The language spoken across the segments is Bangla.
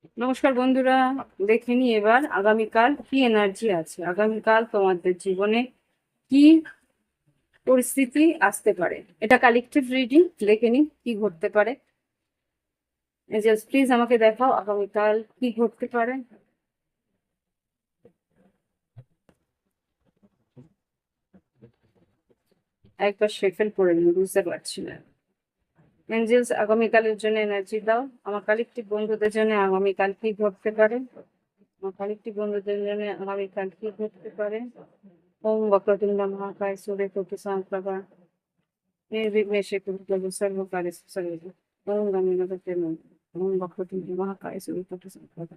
নমস্কার বন্ধুরা, দেখে নি এবার আগামীকাল কি এনার্জি আছে। আগামীকাল তোমাদের জীবনে কি পরিস্থিতি আসতে পারে, এটা কালেকটিভ রিডিং। দেখে নি কি ঘটতে পারে। জাস্ট প্লিজ আমাকে দেখাও আগামীকাল কি ঘটতে পারে। একবার শেফেল পড়ে নিই, বুঝতে পারছি না। এঞ্জেলস আগামীকালের জন্য এনার্জি দাও আমার কালেকটিভ বন্ধুদের জন্য। আগামীকাল কি ঘটতে পারে আমার কালেকটিভ বন্ধুদের জন্য? আগামীকাল কি ঘটতে পারে? ওম বক্রতুণ্ড মহাকায় সূর্যকোটি সমপ্রভা निर्विघ्नेश कुरुते सर्वकार्येषु सर्वदा। ओम नमो नमस्ते नमः। ओम वक्रतुंड महाकाय सूर्यकोटि समप्रभा।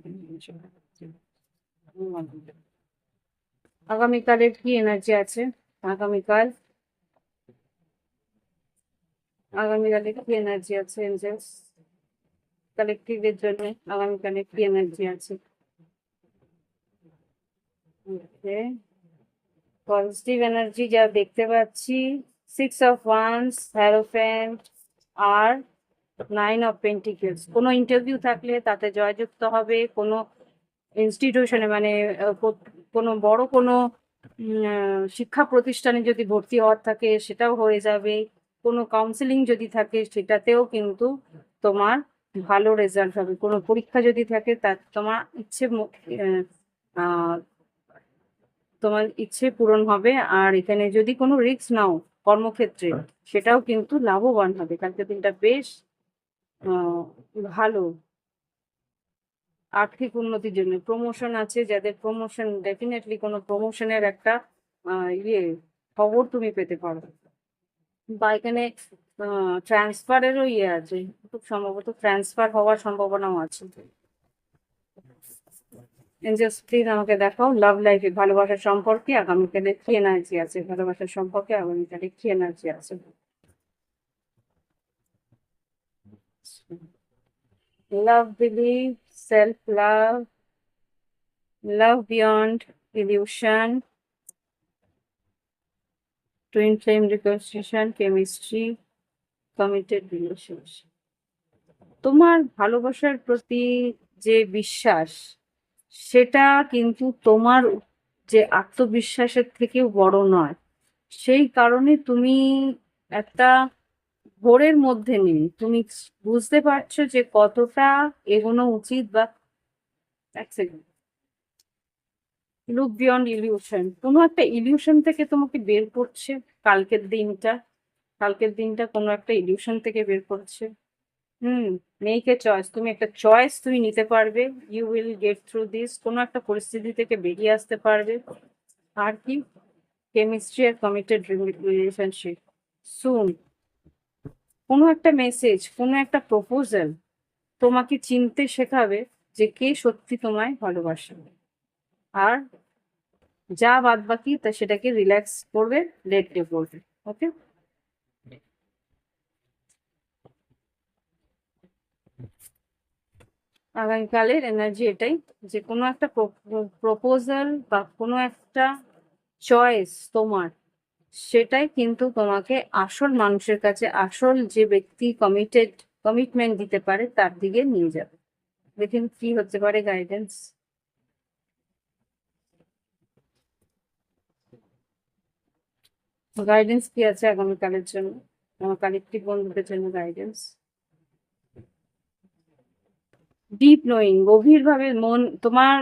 আগামীকালের কি এনার্জি আছে? আগামীকাল আগামীকালে কি এনার্জি আছে এঞ্জেলস কালেকটিভের জন্য? আগামীকালে কি এনার্জি আছে? ওকে, পজিটিভ এনার্জি যা দেখতে পাচ্ছি, 6 of Wands, হ্যারোফ্যান্ট আর 9 of Pentacles। কোনো ইন্টারভিউ থাকলে তাতে জয়যুক্ত হবে। কোনো ইনস্টিটিউশনে মানে কোনো বড় কোনো শিক্ষা প্রতিষ্ঠানে যদি ভর্তি হওয়ার থাকে সেটাও হয়ে যাবে। কোনো কাউন্সেলিং যদি থাকে সেটাতেও কিন্তু তোমার ভালো রেজাল্ট হবে। কোনো পরীক্ষা যদি থাকে তার তোমার আহ, তোমার ইচ্ছে পূরণ হবে। আর এখানে যদি কোনো রিস্ক নাও কর্মক্ষেত্রে, সেটাও কিন্তু লাভবান হবে। কালকে দিনটা বেশ আহ, ভালো। আর্থিক উন্নতির জন্য প্রমোশন আছে যাদের, প্রমোশন ডেফিনেটলি কোনো প্রমোশনের একটা ইয়ে খবর তুমি পেতে পারো। বা এখানে ট্রান্সফারেরও ইয়ে আছে, খুব সম্ভবত ট্রান্সফার হওয়ার সম্ভাবনাও আছে। এঞ্জেলস প্লিজ আমাকে দেখাও লাভ লাইফে, ভালোবাসার সম্পর্কে আগামীকালে কি এনার্জি আছে। ভালোবাসার সম্পর্কে আগামীকালে কি এনার্জি আছে? Love, believe, self love, love beyond illusion, twin flame reconstruction, chemistry, committed relationship. তোমার ভালোবাসার প্রতি যে বিশ্বাস, সেটা কিন্তু তোমার যে আত্মবিশ্বাসের থেকেও বড় নয়। সেই কারণে তুমি একটা ঘোরের মধ্যে নেই। তুমি বুঝতে পারছো যে কতটা এগোনো উচিত। বা এক সেকেন্ড, লুক বিয়ন্ড ইলিউশন, কোনো একটা ইলিউশন থেকে তোমাকে বের করছে কালকের দিনটা। কালকের দিনটা কোনো একটা ইলিউশন থেকে বের করছে। হুম, মেক এ চয়েস, তুমি একটা চয়েস তুমি নিতে পারবে। You will get through this, কোনো একটা পরিস্থিতি থেকে বেরিয়ে আসতে পারবে। আর কি, কেমিস্ট্রি আর কমিটেড রিলেশনশিপ সুন। কোনো একটা মেসেজ, কোনো একটা প্রপোজাল তোমাকে চিনতে শেখাবে যে কে সত্যি তোমায় ভালোবাসে। আর যা বাদ বাকি তা সেটাকে রিল্যাক্স করবে, লেট গো করবে। ওকে, আগামীকালের এনার্জি এটাই, যে কোনো একটা প্রপোজাল বা কোনো একটা চয়েস তোমার, সেটাই কিন্তু তোমাকে আসল মানুষের কাছে, আসল যে ব্যক্তি কমিটমেন্ট দিতে পারে তার দিকে নিয়ে যাবে। দেখুন কি হতে পারে গাইডেন্স। গাইডেন্স কি আছে আগামীকালের জন্য আমার কালেকটিভ বন্ধুদের জন্য? গাইডেন্স, ডিপ নোয়িং, গভীরভাবে মন, তোমার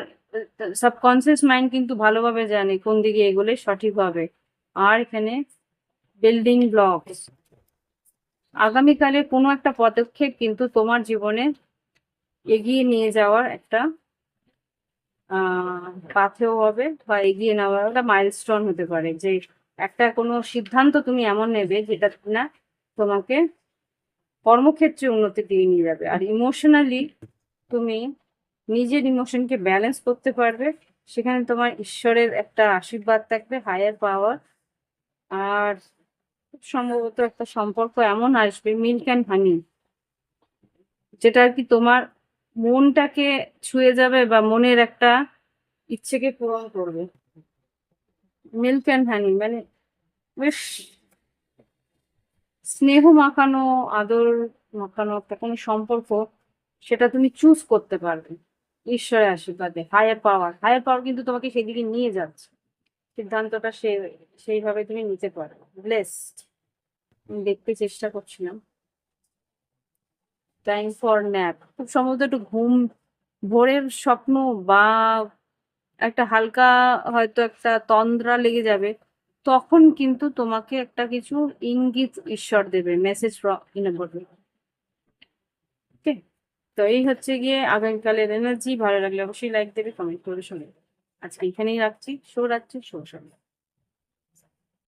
সাবকনসিয়াস মাইন্ড কিন্তু ভালোভাবে জানে কোন দিকে এগোলে সঠিক হবে। আর এখানে বিল্ডিং ব্লকস, আগামীকালে কোনো একটা পদক্ষেপ কিন্তু তোমার জীবনে এগিয়ে নিয়ে যাওয়ার একটা পাথেও হবে, বা এগিয়ে নেওয়ার একটা মাইলস্টোন হতে পারে। যে একটা কোনো সিদ্ধান্ত তুমি এমন নেবে যেটা না তোমাকে কর্মক্ষেত্রে উন্নতি দিয়ে নিয়ে যাবে। আর ইমোশনালি তুমি নিজের ইমোশনকে ব্যালেন্স করতে পারবে। সেখানে তোমার ঈশ্বরের একটা আশীর্বাদ থাকবে, হায়ার পাওয়ার। আর খুব সম্ভবত একটা সম্পর্ক এমন আসবে, মিল্ক অ্যান্ড হানি, যেটা আর কি তোমার মনটাকে ছুঁয়ে যাবে বা মনের একটা ইচ্ছেকে পূরণ করবে। মিল্ক অ্যান্ড হানি মানে বেশ স্নেহ মাখানো, আদর মাখানো একটা কোনো সম্পর্ক, সেটা তুমি চুজ করতে পারবে। ঈশ্বরের আশীর্বাদে, হায়ার পাওয়ার কিন্তু তোমাকে সেদিকে নিয়ে যাচ্ছে। সিদ্ধান্তটা সেইভাবে তুমি নিতে পারো। ব্লেসড। দেখতে চেষ্টা করছিলাম। টাইম ফর ন্যাপ, খুব সম্ভবত একটু ঘুম, ভোরের স্বপ্ন, বা একটা হালকা হয়তো একটা তন্দ্রা লেগে যাবে, তখন কিন্তু তোমাকে একটা কিছু ইঙ্গিত ঈশ্বর দেবে, মেসেজ বলবে। ওকে, তো এই হচ্ছে গিয়ে আগামীকালের এনার্জি। ভালো লাগলে অবশ্যই লাইক দেবে, কমেন্ট করে শোনাবে। আজকে এখানেই রাখছি। শো রাখছি, শো শোনো।